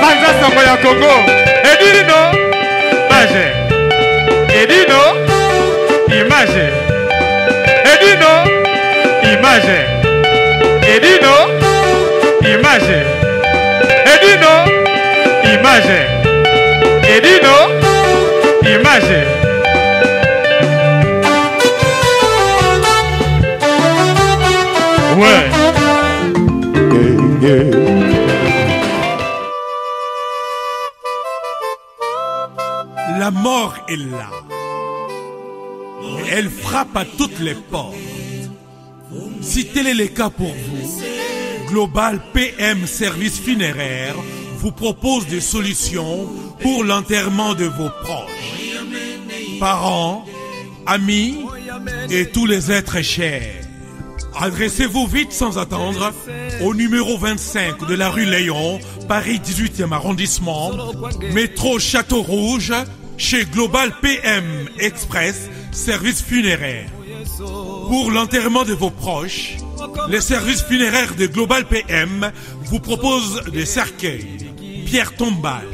Banza Sango ya Congo. Edino. Image. Edino. Image. Edino. Image. Edino. Image. Edino. Image. Edino. Image. Ouais. La mort est là. Elle frappe à toutes les portes. Si tel est le cas pour vous, Global PM Service Funéraire vous propose des solutions pour l'enterrement de vos proches, parents, amis et tous les êtres chers. Adressez-vous vite sans attendre au numéro 25 de la rue Léon, Paris 18e arrondissement, métro Château Rouge, chez Global PM Express, service funéraire. Pour l'enterrement de vos proches, les services funéraires de Global PM vous proposent des cercueils, pierres tombales,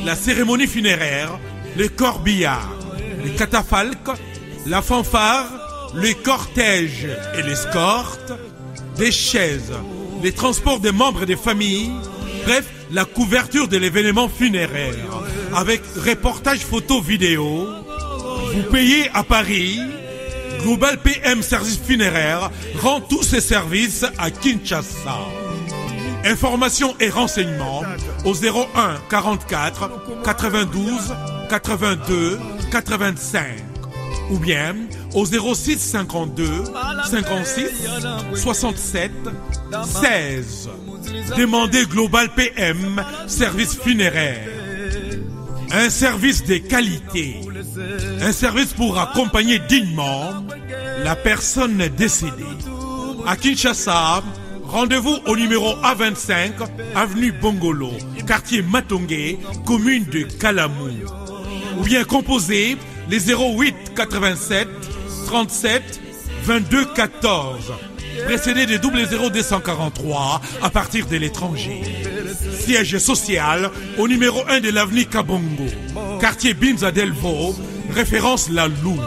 la cérémonie funéraire, les corbillards, les catafalques, la fanfare, les cortèges et l'escorte, des chaises, les transports des membres des familles, bref, la couverture de l'événement funéraire, avec reportage photo vidéo. Vous payez à Paris. Global PM Service Funéraire rend tous ses services à Kinshasa. Informations et renseignements au 01 44 92 82 85 ou bien au 06 52 56 67 16. Demandez Global PM Service Funéraire. Un service de qualité. Un service pour accompagner dignement la personne décédée. À Kinshasa, rendez-vous au numéro A25, avenue Bongolo, quartier Matongé, commune de Kalamou. Ou bien composez les 08 87 37 22 14, précédé de 00243 à partir de l'étranger. Siège social au numéro 1 de l'avenue Kabongo, quartier Binza Delvo, référence La Lou.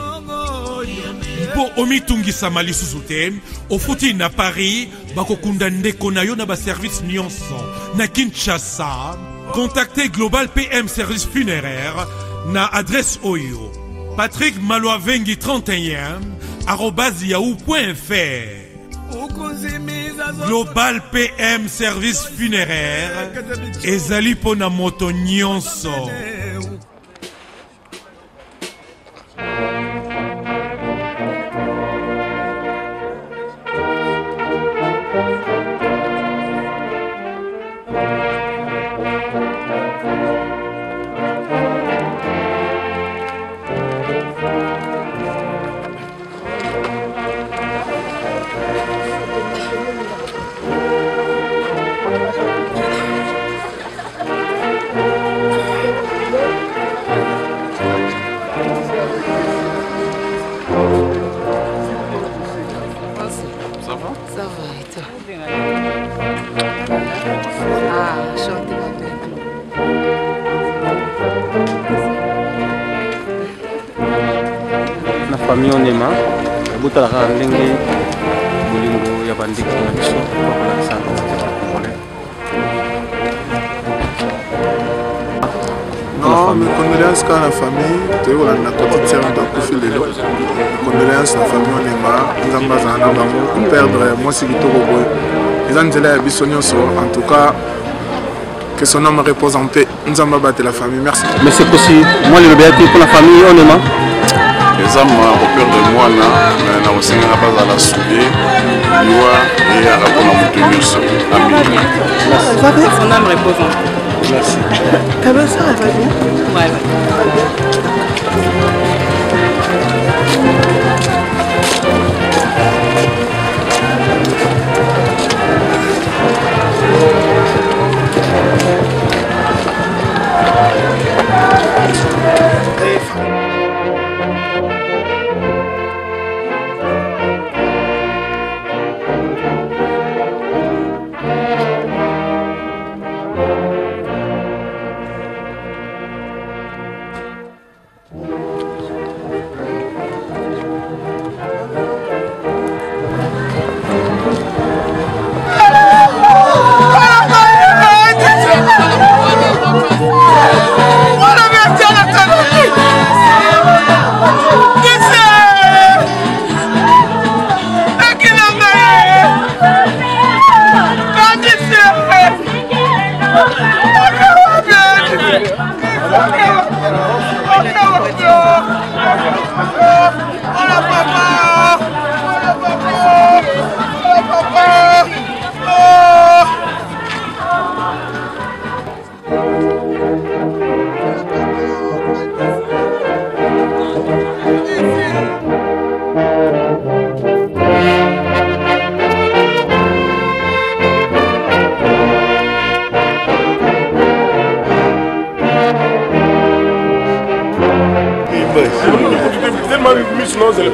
Mpo omitungisa mali susute, ofuti na Paris, bakokunda ndeko na yo na ba service nyonso. Na Kinshasa, contactez Global PM Service Funéraire na adresse Oyo. Patrick Maloavengi 31 @yahoo.fr. Global PM Service Funéraire ezali pona moto nyonso. famille onema butalaka ndenge bolingo ya bandeko na biso bakolakisa congolais. Non, mes condoléances à la famille, tu es la quotidienne de Kofi Lelo. Condoléances à la famille onema, Nzambazana bango perdre moi c'est Kitoko boy. Les Angela Bissonio en tout cas que son âme repose en paix. Nzamba batte la famille. Merci. Mais c'est possible. Moi le béati pour la famille onema. Les âmes ont peur de moi, mais on s'est pas à la souder, et à la bonne sur son âme repose en paix. Merci. Ta belle-sœur, elle va bien? Ouais.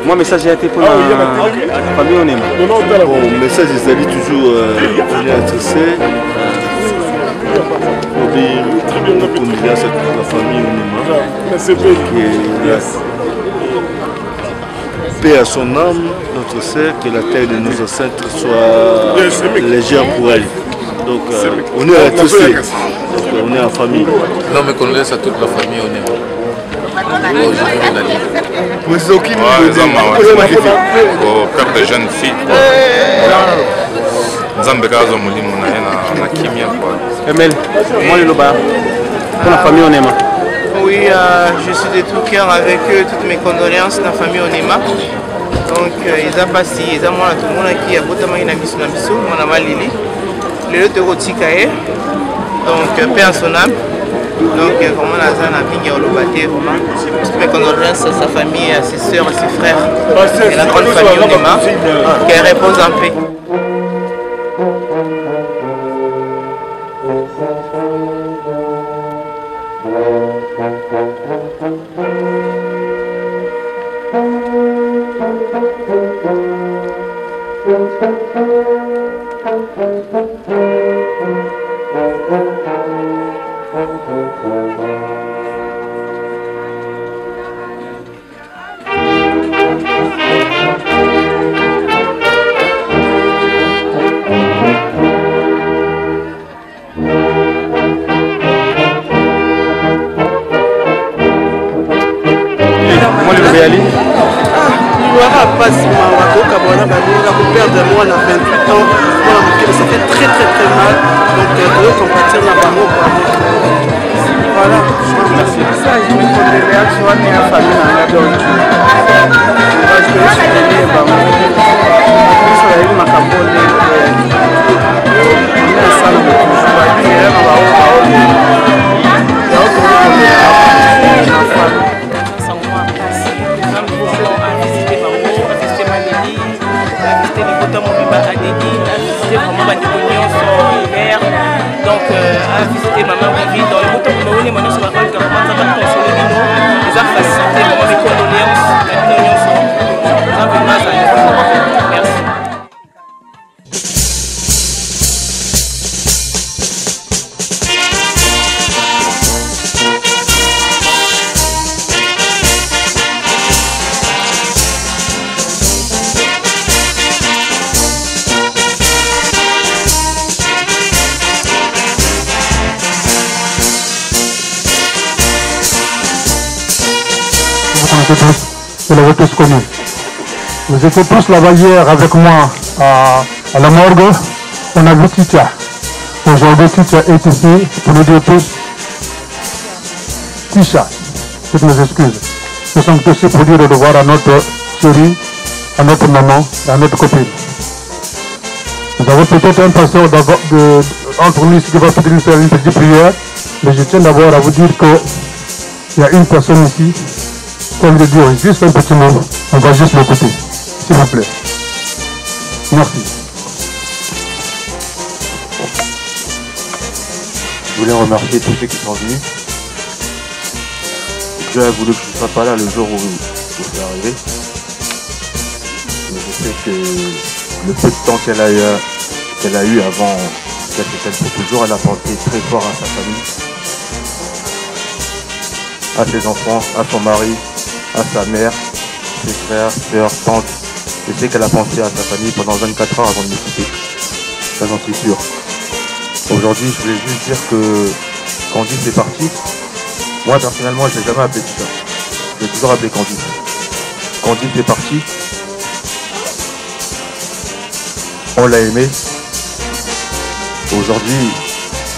Moi, message a été pour la famille Onema. Bon, message ils allaient toujours intéressé. Pour dire condoléances à toute la famille Onema. Paix à son âme, notre sœur, que la terre de nos ancêtres soit légère pour elle. Donc on est intéressé. On est en famille. Non, mais condoléances à toute la famille Onema. Mais c'est aucune père de jeune fille. Emel, moi le Loba, pour la famille Onema. Oui, je suis de tout cœur avec eux, toutes mes condoléances dans la famille Onema. Donc, ils ont passé, ils ont tout le monde qui a beaucoup de miso, mon ami Lili. Le de Rotikae, donc père son âme. Donc, vraiment, la zone a bien au vraiment. Toutes mes condoléances à sa famille, à ses soeurs, à ses frères. Et la grande famille Onema, qu'elle repose en paix. De moi, on a 28 ans, ça fait très mal, donc de compatir la maman. Voilà, merci. Ça, je me connais bien, tu vois, mais la famille, on a donc. Je vais se donner, je vais aller ma cabole, on est ensemble de tout, je vais dire, on va donc à visiter maman Vivi dans le bouton de l'eau, maintenant sur la rue, comment ça va consoler les affaires faciliter vraiment mes condoléances, merci. Vous l'avez tous connu. Vous étiez tous là-bas hier avec moi à la morgue. On a vu Titia. Aujourd'hui, Titia est ici pour nous dire tous Ticha, toutes mes excuses. Nous sommes ici pour dire au revoir à notre chérie, à notre maman, à notre copine. Nous avons peut-être un pasteur entre nous qui va peut-être nous faire une petite prière, mais je tiens d'abord à vous dire qu'il y a une personne ici. Comme de dire juste un petit mot, on va juste l'écouter, s'il vous plaît. Merci. Je voulais remercier tous ceux qui sont venus. Dieu a voulu que je ne sois pas là le jour où je suis arrivé. Mais je sais que le peu de temps qu'elle a eu avant qu'elle s'éteigne pour toujours, elle a pensé très fort à sa famille, à ses enfants, à son mari, à sa mère, ses frères, sœurs, tantes. Je sais qu'elle a pensé à sa famille pendant 24 heures avant de me quitter. Ça, j'en suis sûr. Aujourd'hui, je voulais juste dire que Candice est partie. Moi, personnellement, je ne l'ai jamais appelé tout ça. Je l'ai toujours appelé Candice. Candice est partie. On l'a aimé. Aujourd'hui,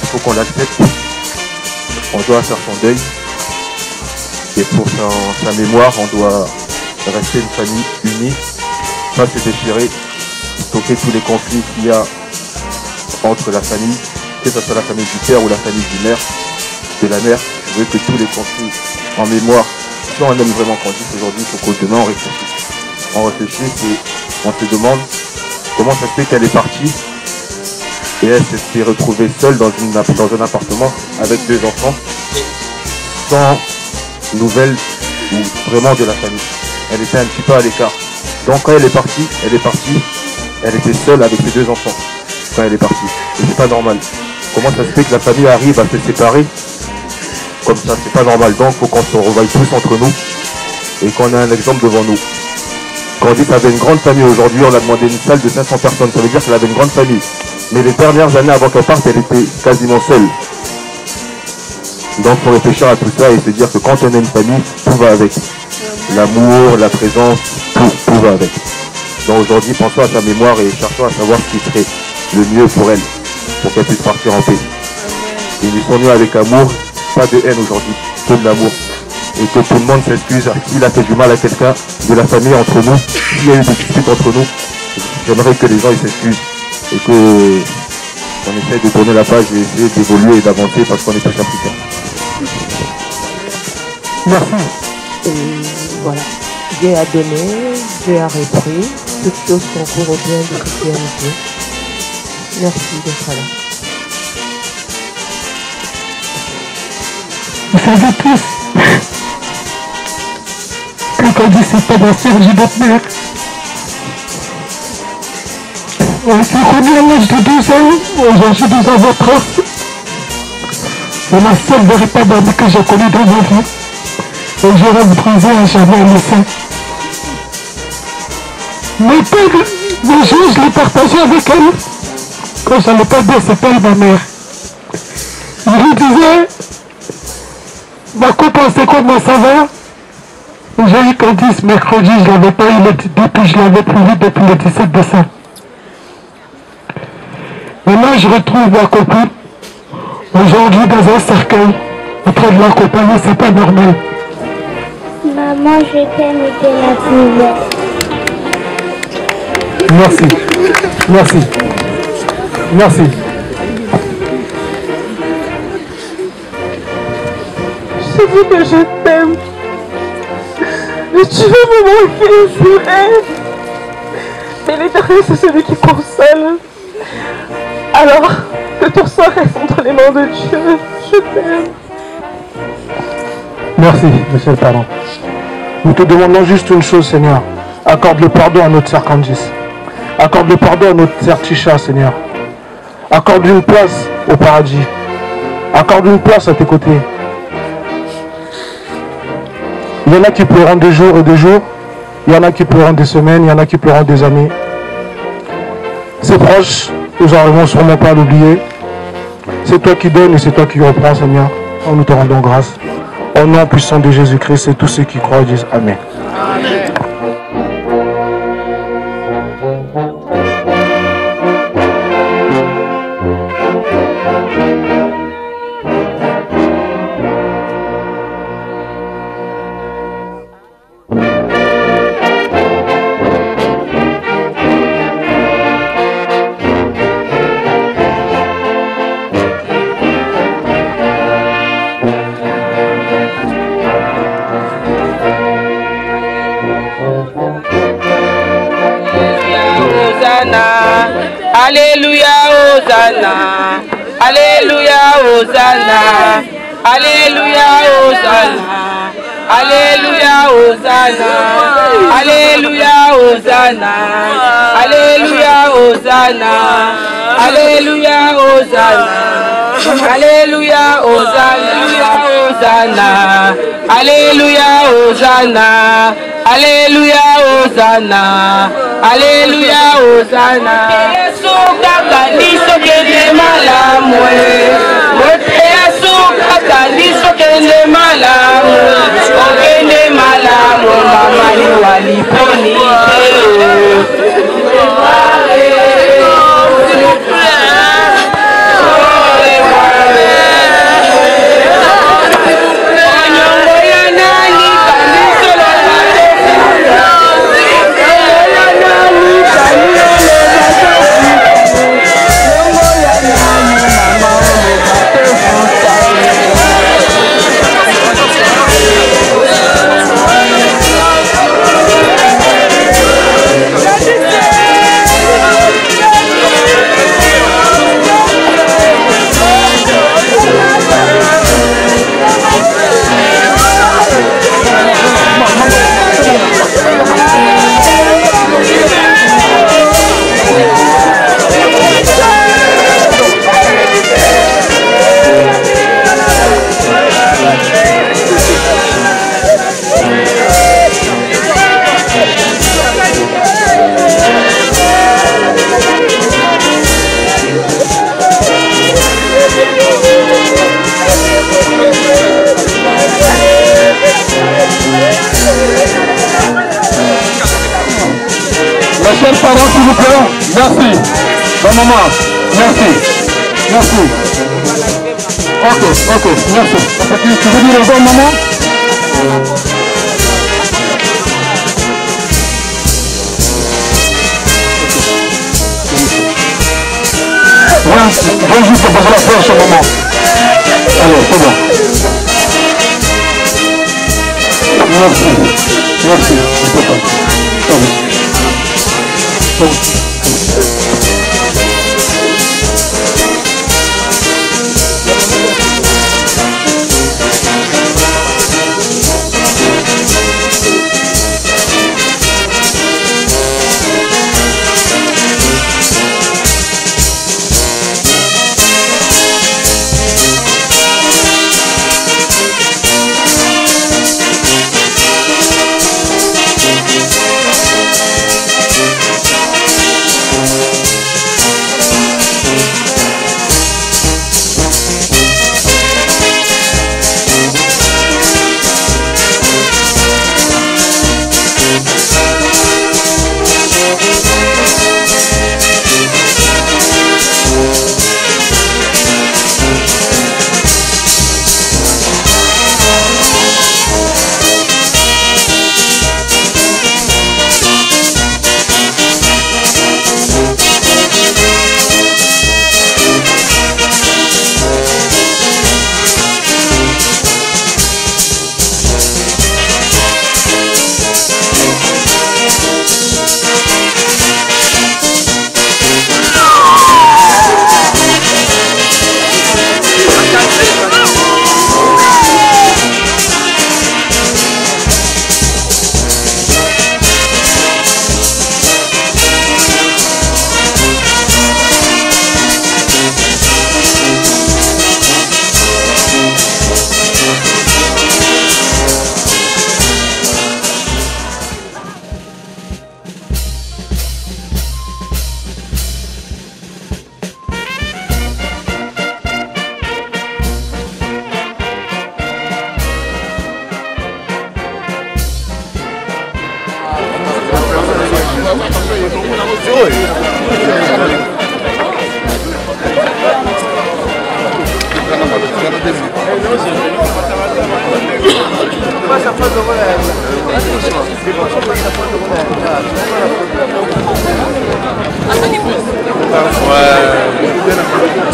il faut qu'on l'accepte. On doit faire son deuil. Et pour sa mémoire, on doit rester une famille unie, pas se déchirer, stopper tous les conflits qu'il y a entre la famille, que ce soit la famille du père ou la famille de la mère. Je veux que tous les conflits en mémoire, si on aime vraiment Candice aujourd'hui, il faut qu'au demain on réfléchisse. On réfléchisse et on se demande comment ça se fait qu'elle est partie et elle s'est retrouvée seule dans un appartement avec 2 enfants, sans nouvelles ou vraiment de la famille. elle était un petit peu à l'écart. Donc quand elle est partie, elle était seule avec ses 2 enfants quand elle est partie. Et c'est pas normal. Comment ça se fait que la famille arrive à se séparer comme ça? C'est pas normal. Donc il faut qu'on se revoie tous entre nous et qu'on ait un exemple devant nous. Quand on dit qu'elle avait une grande famille aujourd'hui, on a demandé une salle de 500 personnes. Ça veut dire qu'elle avait une grande famille. Mais les dernières années avant qu'elle parte, elle était quasiment seule. Donc il faut réfléchir à tout ça et se dire que quand on a une famille, tout va avec. L'amour, la présence, tout va avec. Donc aujourd'hui, pensons à sa mémoire et cherchons à savoir ce qui serait le mieux pour elle, pour qu'elle puisse partir en paix. Et nous sommes nés avec amour, pas de haine aujourd'hui, que de l'amour. Et que tout le monde s'excuse s'il a fait du mal à quelqu'un de la famille entre nous, s'il y a eu des disputes entre nous, j'aimerais que les gens s'excusent et qu'on essaie de tourner la page et essayer d'évoluer et d'avancer parce qu'on est tous africains. Merci. Et voilà, Dieu a donné, Dieu a repris, toutes choses concourent au bien de Christianité. Merci d'être là. Vous savez tous que quand dit c'est pas ma soeur, j'ai votre mère. On s'est connus à l'âge de 12 ans, aujourd'hui 12 ans votre race. C'est la seule véritable amie que j'ai connue dans ma vie. Et je reste à jamais à l'essai. Mes pères, mes jours, je les partageais avec elle. Quand j'allais pas bien, c'était elle, ma mère. Je lui disais, ma copine, c'est comment ça va? J'ai eu Candice mercredi, je ne l'avais pas eu depuis, je l'avais prévu depuis le 17 décembre. Et là, je retrouve ma copine, aujourd'hui dans un cercueil, en train de l'accompagner, c'est pas normal. Maman, je t'aime et t'es la plus belle. Merci. Merci. Merci. Je te dis que je t'aime. Mais tu veux me manquer, c'est vrai. Mais l'Éternel, c'est celui qui console. Alors, que ton sort reste entre les mains de Dieu. Je t'aime. Merci, monsieur le Parent. Nous te demandons juste une chose, Seigneur. Accorde le pardon à notre sœur Candice. Accorde le pardon à notre sœur Tisha, Seigneur. Accorde une place au paradis. Accorde une place à tes côtés. Il y en a qui pleurent des jours et des jours. Il y en a qui pleurent des semaines. Il y en a qui pleurent des années. C'est proche. Nous n'arrivons sûrement pas à l'oublier. C'est toi qui donnes et c'est toi qui reprends, Seigneur. Nous te rendons grâce. Au nom puissant de Jésus-Christ, et tous ceux qui croient disent Amen. Amen. Alléluia, Hosanna. Alléluia, Hosanna. Alléluia, Hosanna. Alléluia, Hosanna. Alléluia, Hosanna. Alléluia, Hosanna. Alléluia, Hosanna. Alléluia, Hosanna. Alléluia, Hosanna. Alléluia, Hosanna. Alléluia, Hosanna. Yesu kakaniso kende malamu. Yesu kakaniso kende malamu. Okende malamu mama ni waliponi. jeunes parents, s'il vous plaît. Merci. La maman, merci. Merci. Ok, merci. Tu veux dire au revoir, maman? Viens juste poser la fleur sur maman. Allez, c'est bon. Merci. Merci.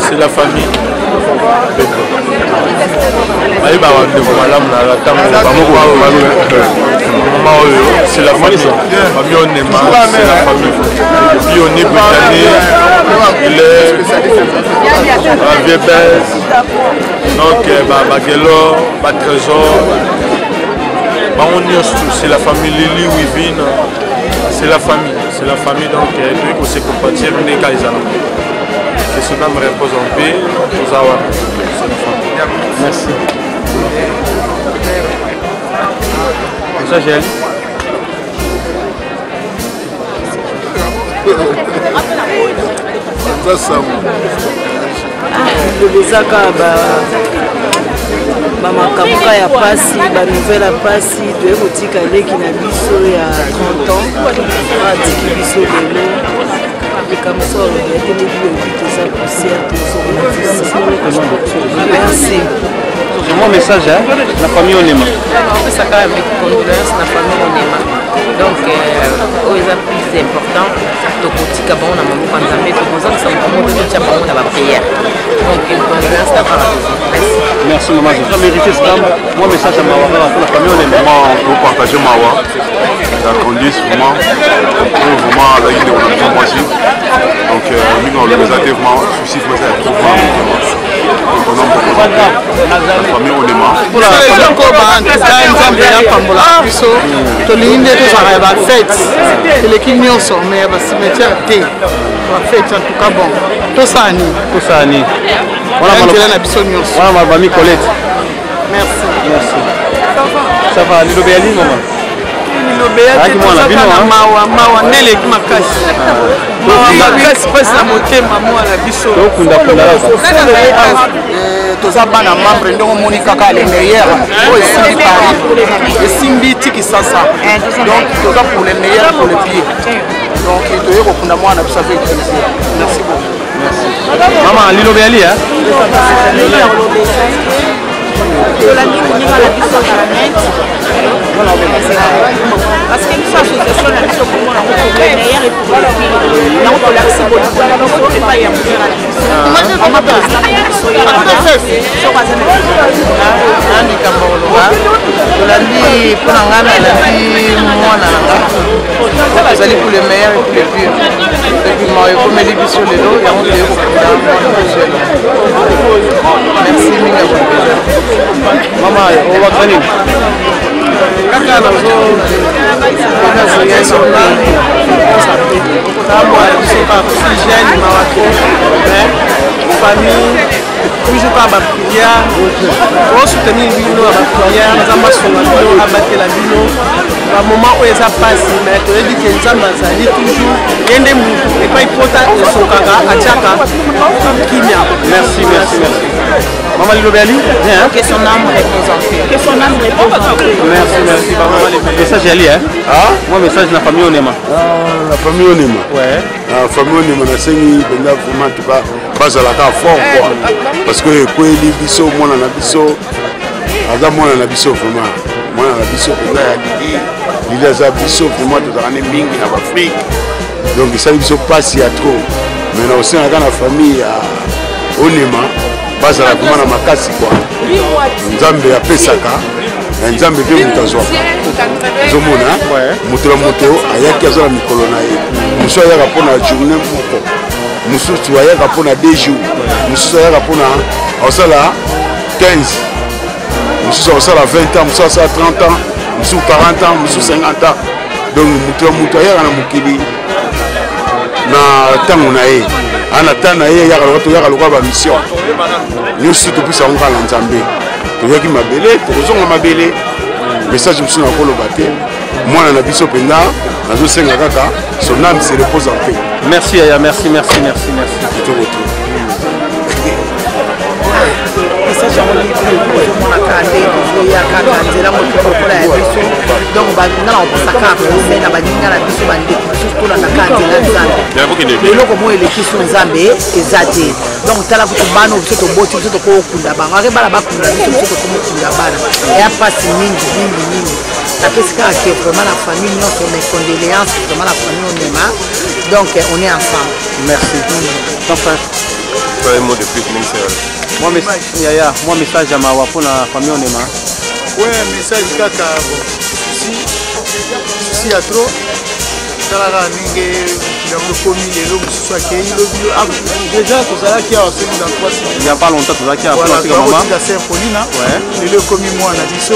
C'est la famille. C'est la famille. Famille on aime, c'est la famille. Puis on est britannique, il est un vieux baisse. Donc, Bagelo, Trésor, c'est la famille Lili Wivine. C'est la famille donc on se compatir les Kaisans. Que son âme repose en paix, aux Awa. Merci. Ça, j'ai bamakamboka ya pasi banouvelle ya pasi toye kotika leki na biso ya 30 ans atiki biso lelo likambo yakeleli toza poussière merci. Mon message, la famille Onema. Ça quand même condoléances la famille Onema. Donc, c'est plus important. Tokotika bon na maman quand on met tout ça, ça me montre que tu as bon la prière. Donc, une condoléance de la part. Merci maman. Je mérite ça. Mon message à Mawa pour la famille Onema. Pour partager Mawa, la condition vraiment, vraiment la idée on a moi aussi. Donc, nous organisativement, suicide moi ça la famille Onema. Pour la famille Koba, Nzambe ya pambola biso, tolinde tozala ba fête. Eleki nyonso mais ba cimetière te. Ba fête en tout cas bon. Tosani. Voilà na biso nyonso. Voilà ma famille Colette. Merci. Ça va, Lilo Béali maman. Lilobeya te tozaka na mawa nde eleki makasi mawa makasi mpasi na motema mwana biso toza bana membre ndenge omoni kaka le meilleur oyo esimbi Paris esimbi tikisasa donc toza pour le meilleur pour le pied donc toye kokunda mwana biso avec plaisir. Merci beaucoup. Maman Lilobeyali tolandi koninga na biso garanet parce que biso association na biso komona ngo meilleur et pour le pire yango tolakisi bolingo na biso epai ya motema na biso andika mboloba tolandi mpona nga nalandi mwana na nga ezali pour le meilleur et pour le pire epuis ma ekomeli biso lelo yango toye kokunda merci mingi ya kopeza Mama, owakani kaka nazoyesona tamwana biso par hygiène mawake famille toujours par baprière osoutenir bino ya baprière nzambe asonga bino abatela bino bamoment oyo eza pasi mais toyebi ke nzambe azali toujours ye nde mutu epai pota esokaka atiaka kimia. Merci. Maman Lilobeyali, bien. Que son âme représentée. Merci. Message Ali, hein? Ah? Moi, message de la famille Onema. La famille Onema. Ouais. La famille Onema, na sengi benda vraiment tu vas bazalaka fort quoi. Parce que kweli biso mwana na biso aza mwana na biso vraiment. Mwana na biso benda ya Lili aza biso vraiment tozakane mingi na Afrique. Donc ça biso passe ya trop. Mais na aussi na kana famille ya Onema bazala vraiment na makasi quoi. Nzambe apesaka na nzambe pe mutu azwaka ozomona moto na moto ayaki aza na mikolo na ye mosusu ayaka mpona journée moko mosusu ayaka mpona 2 jours mosusu ayaka mpona aosala 15 mosusu aosala 20 ans mosusu asala 30 ans mosusu 40 ans mosusu 50 ans donc moto na moto ayaka na mokili na ntango na ye ana ntango na ye toyaka lokola bamission nyonso topesa yango kaka na nzambe toyaki mabele tokozonga mabele message mosusu na koloba te mwana na biso mpenza nazosenga kaka son âme se repose en paix. Merci Aya, merci. message yango tozomonaka nde tozoyaka na nzela moto lokola ya biso donc baninga na kopesaka kose na baninga na biso bandeko biso tolandaka nzela nzambe eloko moko eleki so nzambe eza te donc tala kutu bana biso toboti biso tokokunda bango ake bana bakunda biso biso tokomokunda bana eya mpasi mingi napesi kaka ke vraiment la famille nyonso mes condoléances vraiment la famille Onema donc on est ensemble. Merci. Enfin un mot de plus, moi message à Mawa pour la famille Onema. Ouais, message kaka bon. Si à trop. Talaka ninge yango komi lelo mususu akei lobilo déjà tozalaki awa semi dans 3 semaines. Il y a pas longtemps tozalaki awa pour maman. La Symphonina. Ouais. Lelo komi mwana biso.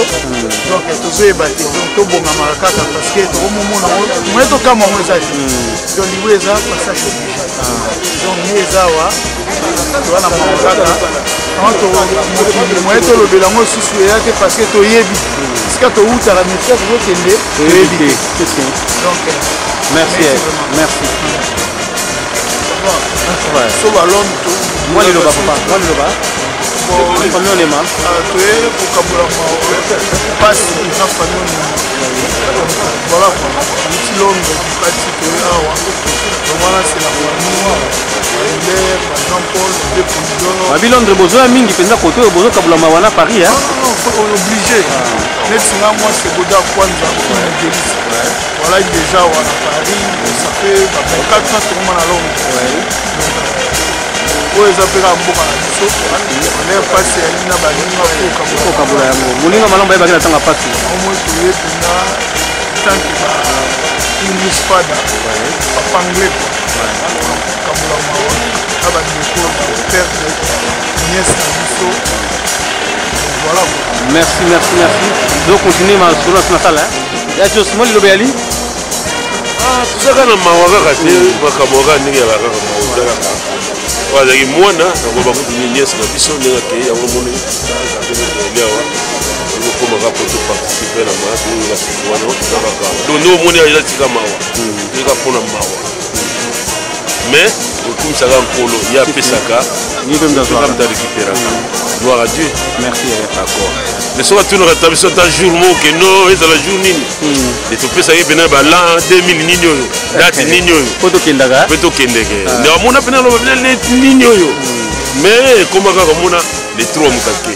Donc tozoyeba te donc tobongamaka kaka parce que tokomomona moye tokama ngo eza te. Donc libo eza passage obligé. Donc ni eza wa towana mokaka. Moye tolobela ngo susu eya te parce que toyebi. Sika toutaka message tozokende toyebi te. Donc merci. So balon to moi le papa moi le bas famille Onema toye kokabola ma passe na famille Onema voilà quoi petit longue parti que awa voilà c'est la famille Jean-Paul de Pondolo Babilondre besoin mingi penza côté besoin kabula mawana Paris hein non on est obligé next moi c'est Boda Kwanza voilà déjà à Paris ça fait 4 ans que on a longue oyo eza mpe kaka mboka na biso ale mpasi yali na baninga kokabola yango moninga malomba yebaki na ntango mpasi omoi toye mpenza tanke ba english fada papa anglais kokabola mawa na bandeko père de nièce na biso voilà merci donc continue ma source natale ya jos mo Lilobeyali tozaka na mawa kaka te makambo kaka ndenge ya bakaka bazalaki mwana nakoba kuti niese na biso ndenge akei yango moni liawa okomaka po toparticipe na maa wana otukakaka donc nde omoni eza tika mawa tika mpona mawa mais okumisaka nkolo ye apesaka tokamta récupéraka gloire à Dieu merci d'accord mais soki atunaka biso ata jour moko no ezala jour nini e topesaki pene balan 2000 nini oyo date nini oyo po tokendaka mpe tokendeke nde amona pene aloba pene nini oyo mais ekoma kaka mona les trois mokake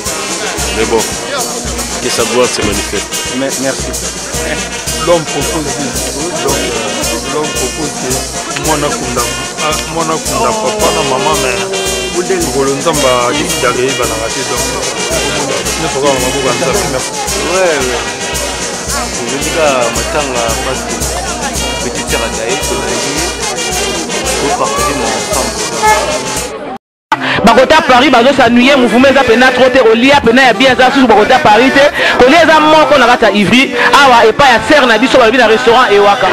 mais bon que sa gloire se manifeste merci l'homme propose l'homme propose que mwana kunda papa na mama mais ngolo nzamba akifitaka yebanaka te donc nyonso kaka maboko ya nzambe merci ozolika matanga parce que petite sœur anaye tozalaki topartage na ensemble bakota Paris bazosanuye mouvement eza pena trop te kolia pena ya bien eza susu bakota Paris te kolia eza moko na kati ya ivry awa epai ya sere na biso balobi na restaurant ewaka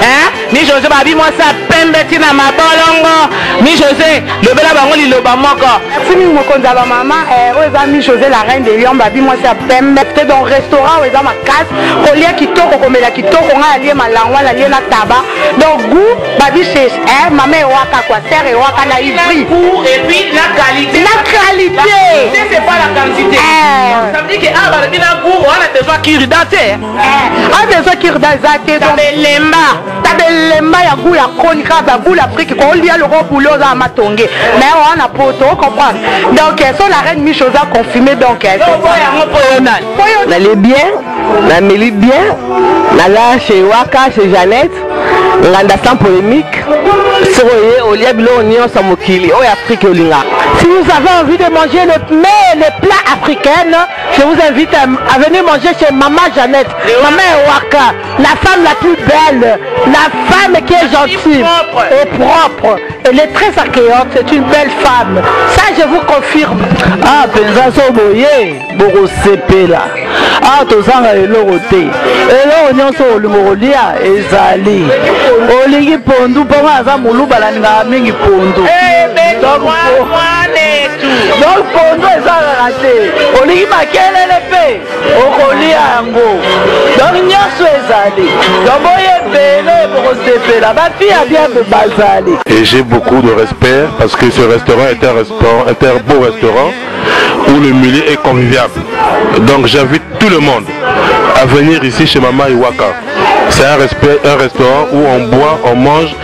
mi josé babi mwasi apembe ntina mabolongo mi josé lobela bango liloba moko merci mingi mokonzi ya bamama oyo eza mi josé la reine de lion babi mwasi apembe te donc restaurant oyo eza makasi kolia kitoko komela kitoko ngai alie malangwa nalie na taba donc goût babi chez mama ewaka kwa sere ewaka na ivry et puis la qualité. La qualité. C'est pas la quantité. Ça veut dire que ah balobi na goût on a besoin kirida te. A besoin kirida zate donc tabelemba ya goût ya konika ba goût l'Afrique ko lia le gros boulot za matonge. Mais on a poto comprendre. Donc so la reine Michosa confirmé donc c'est ça. N'allez bien, la Mélie bien, la chez Waka chez Jeannette. Nganda sans polémique. Soye olia bilo nyon samokili o Afrique olinga. Si vous avez envie de manger les plats africains, je vous invite à venir manger chez Maman Jeannette, Maman Ewaka, la femme la plus belle, la femme qui est gentille et propre. Elle est très accueillante, c'est une belle femme. Ça, je vous confirme. Ah, penza so boye, boko sepela. Ah, tozanga eloko te. Eloko nyonso olimolia ezali. Olingi pondu mpo aza moluba laninga mingi pondu. Donc pondu ezalaka te. Olingi makelele mpe okolia yango. Donc nyonso ezali. Donc boye ebele bokosepela bafille ya bien mpe bazali. Et j'ai beaucoup de respect parce que ce restaurant est un beau restaurant où le milieu est convivial. Donc j'invite tout le monde à venir ici chez Mama Ewaka. C'est un restaurant où on boit, on mange